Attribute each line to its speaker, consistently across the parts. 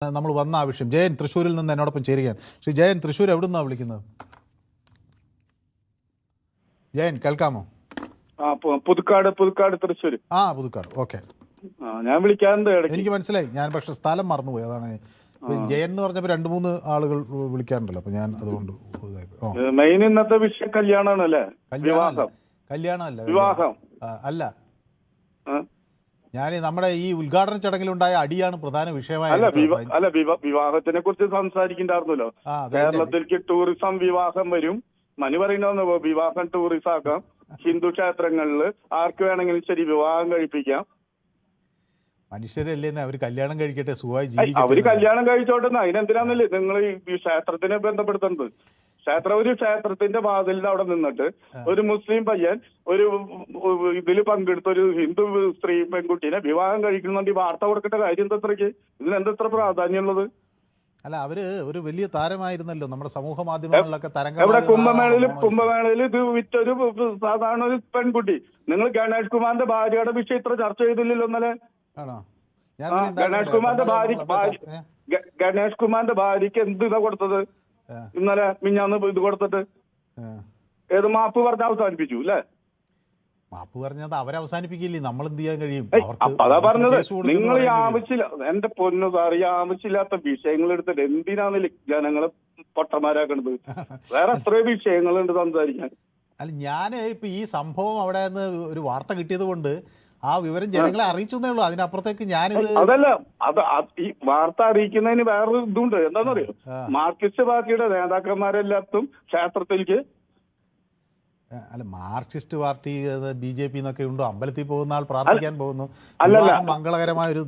Speaker 1: നമ്മൾ വന്ന ആ വിഷയം. ജയൻ തൃശ്ശൂരിൽ നിന്ന് എന്നോടൊപ്പം ചേരുകയാണ്. ശ്രീ ജയൻ, തൃശ്ശൂർ എവിടെ നിന്നാണ് വിളിക്കുന്നത്? ജയൻ കേൾക്കാമോ?
Speaker 2: പുതുക്കാട് തൃശ്ശൂർ.
Speaker 1: പുതുക്കാട്. ഓക്കെ,
Speaker 2: ഞാൻ വിളിക്കാറുണ്ട്.
Speaker 1: എനിക്ക് മനസ്സിലായി. ഞാൻ പക്ഷെ സ്ഥലം മറന്നുപോയി. അതാണ് ജയൻ എന്ന് പറഞ്ഞപ്പോൾ 2-3 ആളുകൾ വിളിക്കാറുണ്ടല്ലോ, അപ്പൊ ഞാൻ അതുകൊണ്ട്
Speaker 2: മെയിൻ ഇന്നത്തെ വിഷയം കല്യാണമാണ് അല്ലേ?
Speaker 1: കല്യാണമല്ല,
Speaker 2: വിവാഹം
Speaker 1: അല്ല. ഞാൻ നമ്മുടെ ഈ ഉദ്ഘാടന ചടങ്ങിലുണ്ടായ അടിയാണ് പ്രധാന വിഷയമായ.
Speaker 2: അല്ല, വിവാഹത്തിനെ കുറിച്ച് സംസാരിക്കണ്ടായിരുന്നല്ലോ. കേരളത്തിലേക്ക് ടൂറിസം വിവാഹം വരും. മനു പറയുന്ന വിവാഹം ടൂറിസം ആക്കാം. ഹിന്ദു ക്ഷേത്രങ്ങളിൽ ആർക്ക് വേണമെങ്കിലും ശരി വിവാഹം കഴിപ്പിക്കാം.
Speaker 1: മനുഷ്യരല്ലേ, അവർ കല്യാണം കഴിക്കട്ടെ, സുഖമായി ജീവിക്കട്ടെ.
Speaker 2: അവര് കല്യാണം കഴിച്ചോട്ടെ. അതിനെന്തിനാന്നല്ലേ നിങ്ങൾ ഈ ക്ഷേത്രത്തിനെ ബന്ധപ്പെടുത്തുന്നത്? ഒരു ക്ഷേത്രത്തിന്റെ വാതിലിൽ അവിടെ നിന്നിട്ട് ഒരു മുസ്ലിം പയ്യൻ ഒരു ഇതിൽ പങ്കെടുത്ത ഒരു ഹിന്ദു സ്ത്രീ പെൺകുട്ടീനെ വിവാഹം കഴിക്കുന്നുണ്ട്. വാർത്ത കൊടുക്കേണ്ട കാര്യം എന്തത്രയ്ക്ക്? ഇതിനെന്തത്ര പ്രാധാന്യമുള്ളത്?
Speaker 1: അല്ല, അവര് ഒരു വലിയ താരമായിരുന്നല്ലോ നമ്മുടെ സമൂഹ മാധ്യമങ്ങളിലൊക്കെ.
Speaker 2: എവിടെ? കുംഭമേളയിൽ ഇത് വിറ്റൊരു സാധാരണ ഒരു പെൺകുട്ടി. നിങ്ങൾ ഗണേഷ് കുമാറിന്റെ ഭാര്യയുടെ വിഷയം ഇത്ര ചർച്ച ചെയ്തില്ലല്ലോ ഇന്നലെ.
Speaker 1: ആണോ?
Speaker 2: ഗണേഷ് കുമാറിന്റെ ഭാര്യക്ക് എന്ത് ഇതാ കൊടുത്തത് ഇന്നലെ മിഞ്ഞാന്ന് ഇത് കൊടുത്തിട്ട്? ഏത് മാപ്പ് പറഞ്ഞ അവസാനിപ്പിച്ചു അല്ലേ?
Speaker 1: മാപ്പ് പറഞ്ഞത് അവരവസാനിപ്പിക്കില്ലേ, നമ്മൾ എന്ത് ചെയ്യാൻ കഴിയും?
Speaker 2: അതാ പറഞ്ഞത്. നിങ്ങൾ ഈ ആവശ്യമില്ല, എന്റെ പൊന്നു സാർ, ഈ ആവശ്യമില്ലാത്ത വിഷയങ്ങൾ എടുത്തിട്ട് എന്തിനാണ് ജനങ്ങളെ പൊട്ടന്മാരാക്കണത്? വേറെ എത്രയോ വിഷയങ്ങളുണ്ട് സംസാരിക്കാൻ.
Speaker 1: അല്ല, ഞാൻ ഇപ്പൊ ഈ സംഭവം അവിടെ നിന്ന് ഒരു വാർത്ത കിട്ടിയത് കൊണ്ട് ആ വിവരം ജനങ്ങളെ അറിയിച്ചേ ഉള്ളൂ. അതിനപ്പുറത്തേക്ക് ഞാനിത്
Speaker 2: അതല്ല, ഈ വാർത്ത അറിയിക്കുന്നതിന് വേറൊരു ഇതുണ്ട്. എന്താണെന്നറിയോ? മാർക്സിസ്റ്റ് പാർട്ടിയുടെ നേതാക്കന്മാരെല്ലാത്തും ക്ഷേത്രത്തിലേക്ക്.
Speaker 1: അല്ല, മാർക്സിസ്റ്റ് പാർട്ടി BJP എന്നൊക്കെ ഉണ്ടോ? അമ്പലത്തിൽ പോകുന്ന ആൾ പ്രാർത്ഥിക്കാൻ പോകുന്നു. മംഗളകരമായ ഒരു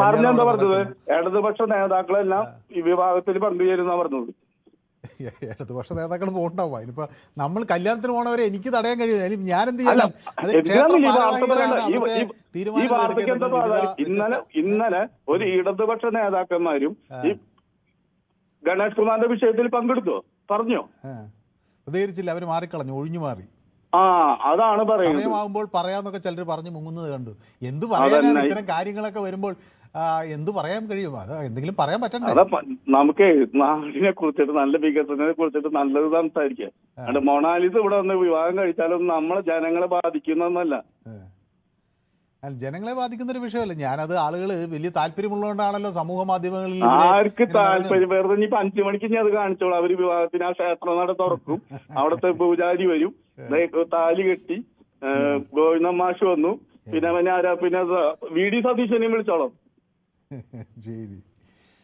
Speaker 2: പറഞ്ഞെന്താ പറഞ്ഞത്? ഇടതുപക്ഷ നേതാക്കളെല്ലാം ഈ വിവാഹത്തിൽ പങ്കുചേരുന്ന പറഞ്ഞത്.
Speaker 1: ഇടതുപക്ഷ നേതാക്കൾ പോകണ്ടാവും. അതിനിപ്പോ നമ്മൾ കല്യാണത്തിന് പോണവരെ എനിക്ക് തടയാൻ കഴിയും. ഞാൻ എന്ത് ചെയ്യാൻ?
Speaker 2: ഇന്നലെ ഒരു ഇടതുപക്ഷ നേതാക്കന്മാരും ഈ ഗണേഷ് കുമാറിന്റെ വിഷയത്തിൽ പങ്കെടുത്തോ? പറഞ്ഞോ?
Speaker 1: പ്രതികരിച്ചില്ല. അവര് മാറിക്കളഞ്ഞു, ഒഴിഞ്ഞു മാറി.
Speaker 2: അതാണ് പറയുന്നത്.
Speaker 1: സമയമാകുമ്പോൾ പറയാന്നൊക്കെ ചിലർ പറഞ്ഞു മുങ്ങുന്നത് കണ്ടു. എന്ത് പറയാനാണ്? ഇത്തരം കാര്യങ്ങളൊക്കെ വരുമ്പോൾ എന്ത് പറയാൻ കഴിയും? അത് എന്തെങ്കിലും പറയാൻ പറ്റണ്ടേ?
Speaker 2: നമുക്ക് നാടിനെ കുറിച്ചിട്ട്, നല്ല വികസനത്തെ കുറിച്ചിട്ട് നല്ലത് സംസാരിക്കാം. മൊണാലിസ് ഇവിടെ വന്ന് വിവാഹം കഴിച്ചാലും നമ്മളെ ജനങ്ങളെ ബാധിക്കുന്നൊന്നല്ല.
Speaker 1: ജനങ്ങളെ ബാധിക്കുന്ന ഒരു വിഷയമല്ല. ഞാനത് ആളുകൾ വലിയ താല്പര്യമുള്ളതുകൊണ്ടാണല്ലോ സമൂഹ മാധ്യമങ്ങളിൽ.
Speaker 2: ആർക്ക് താല്പര്യം? വെറുതെ ഇനി 5 മണിക്ക് ഞാൻ അത് കാണിച്ചോളാം. അവര് വിവാഹത്തിന് ആ ക്ഷേത്ര നട തുറക്കും, അവിടുത്തെ പൂജാരി വരും, താലി കെട്ടി, ഗോവിന്ദ മാഷ് വന്നു, പിന്നെ VD സതീശനെയും വിളിച്ചോളാം.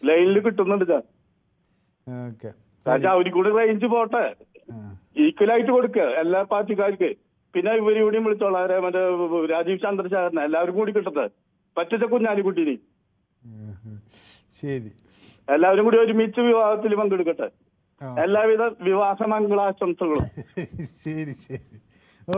Speaker 2: ലൈനിൽ കിട്ടുന്നുണ്ട് ചാ. അവര് കൂടി റേഞ്ച് പോട്ടെ, ഈക്വലായിട്ട് കൊടുക്ക എല്ലാ പാർട്ടിക്കാർക്ക്. പിന്നെ ഇവര് കൂടിയും വിളിച്ചോളാം, മറ്റേ രാജീവ് ചന്ദ്രശേഖരനെ, എല്ലാവരും കൂടി കിട്ടട്ടെ. പറ്റിച്ച കുഞ്ഞാലിക്കുട്ടീനെ
Speaker 1: ശരി,
Speaker 2: എല്ലാവരും കൂടി ഒരുമിച്ച് വിവാഹത്തിൽ പങ്കെടുക്കട്ടെ. എല്ലാവിധ വിവാഹ മംഗളാശംസകളും.
Speaker 1: ശരി ശരി,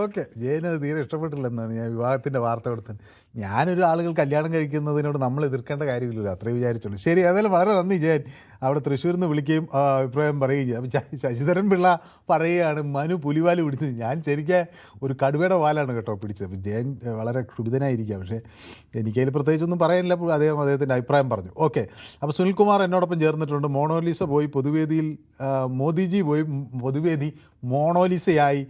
Speaker 1: ഓക്കെ. ജയനത് തീരെ ഇഷ്ടപ്പെട്ടില്ലെന്നാണ് ഞാൻ വിവാഹത്തിൻ്റെ വാർത്ത കൊടുത്തത്. ഞാനൊരു ആളുകൾ കല്യാണം കഴിക്കുന്നതിനോട് നമ്മൾ എതിർക്കേണ്ട കാര്യമില്ലല്ലോ, അത്രേ വിചാരിച്ചുള്ളൂ. ശരി, ഏതായാലും വളരെ നന്ദി ജയൻ. അവിടെ തൃശ്ശൂരിൽ നിന്ന് വിളിക്കുകയും അഭിപ്രായം പറയുകയും ചെയ്യും. അപ്പം ശശിധരൻ പിള്ള പറയുകയാണ് മനു പുലിവാല് പിടിച്ചത്. ഞാൻ ശരിക്കും ഒരു കടുവയുടെ വാലാണ് കേട്ടോ പിടിച്ചത്. അപ്പം ജയൻ വളരെ ക്ഷുഭിതനായിരിക്കാം. പക്ഷേ എനിക്കതിൽ പ്രത്യേകിച്ചൊന്നും പറയാനില്ല. അദ്ദേഹത്തിൻ്റെ അഭിപ്രായം പറഞ്ഞു. ഓക്കെ, അപ്പോൾ സുനിൽകുമാർ എന്നോടൊപ്പം ചേർന്നിട്ടുണ്ട്. മോണോലിസ പോയി പൊതുവേദിയിൽ, മോദിജി പോയി പൊതുവേദി മോണോലിസയായി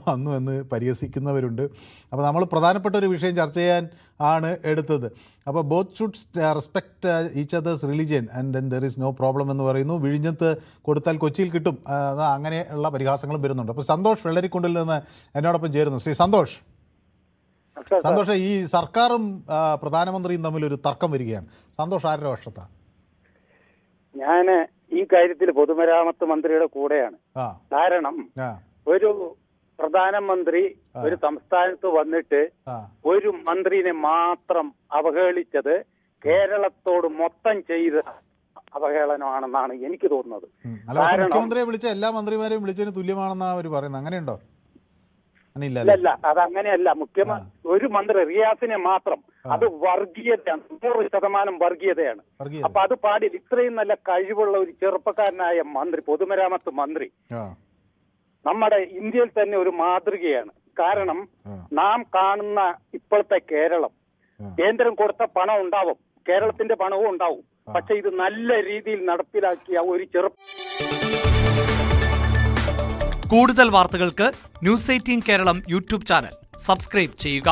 Speaker 1: വന്നു എന്ന് പരിഹസിക്കുന്നവരുണ്ട്. അപ്പോൾ നമ്മൾ പ്രധാനപ്പെട്ട ഒരു വിഷയം ചർച്ച ചെയ്യാൻ ആണ് എടുത്തത്. അപ്പോൾ both should respect each others religion and then there is no problem എന്ന് പറയുന്നു. വിഴിഞ്ഞത്ത് കൊടുത്താൽ കൊച്ചിയിൽ കിട്ടും, അങ്ങനെയുള്ള പരിഹാസങ്ങളും വരുന്നുണ്ട്. അപ്പോൾ സന്തോഷ് വെള്ളരിക്കുണ്ടിൽ നിന്ന് എന്നോടൊപ്പം ചേരുന്നു. ശ്രീ സന്തോഷ്, ഈ സർക്കാരും പ്രധാനമന്ത്രിയും തമ്മിലൊരു തർക്കം വരികയാണ്. സന്തോഷ് ആരുടെ പക്ഷത്താണ്?
Speaker 3: ഞാൻ ഈ കാര്യത്തിൽ പൊതുമരാമത്ത് മന്ത്രിയുടെ കൂടെയാണ്. കാരണം ഒരു പ്രധാനമന്ത്രി ഒരു സംസ്ഥാനത്ത് വന്നിട്ട് ഒരു മന്ത്രിനെ മാത്രം അവഹേളിച്ചത് കേരളത്തോട് മൊത്തം ചെയ്ത അവഹേളനമാണെന്നാണ് എനിക്ക് തോന്നുന്നത്.
Speaker 1: മുഖ്യമന്ത്രിയെ വിളിച്ച എല്ലാ മന്ത്രിമാരെയും വിളിച്ചതിന് തുല്യമാണെന്നാണ് അവർ പറയുന്നത്. അങ്ങനെയുണ്ടോ?
Speaker 3: അല്ല, അതങ്ങനെയല്ല. ഒരു മന്ത്രി റിയാസിനെ മാത്രം, അത് വർഗീയതയാണ്, 100% വർഗീയതയാണ്. അപ്പൊ അത് പാടില്ല. ഇത്രയും നല്ല കഴിവുള്ള ഒരു ചെറുപ്പക്കാരനായ മന്ത്രി, പൊതുമരാമത്ത് മന്ത്രി, നമ്മുടെ ഇന്ത്യയിൽ തന്നെ ഒരു മാതൃകയാണ്. കാരണം നാം കാണുന്ന ഇപ്പോഴത്തെ കേരളം, കേന്ദ്രം കൊടുത്ത പണം ഉണ്ടാവും, കേരളത്തിന്റെ പണവും ഉണ്ടാവും. പക്ഷെ ഇത് നല്ല രീതിയിൽ നടപ്പിലാക്കിയ ഒരു
Speaker 4: കൂടുതൽ വാർത്തകൾക്ക് news 18 Keralam YouTube channel subscribe ചെയ്യുക.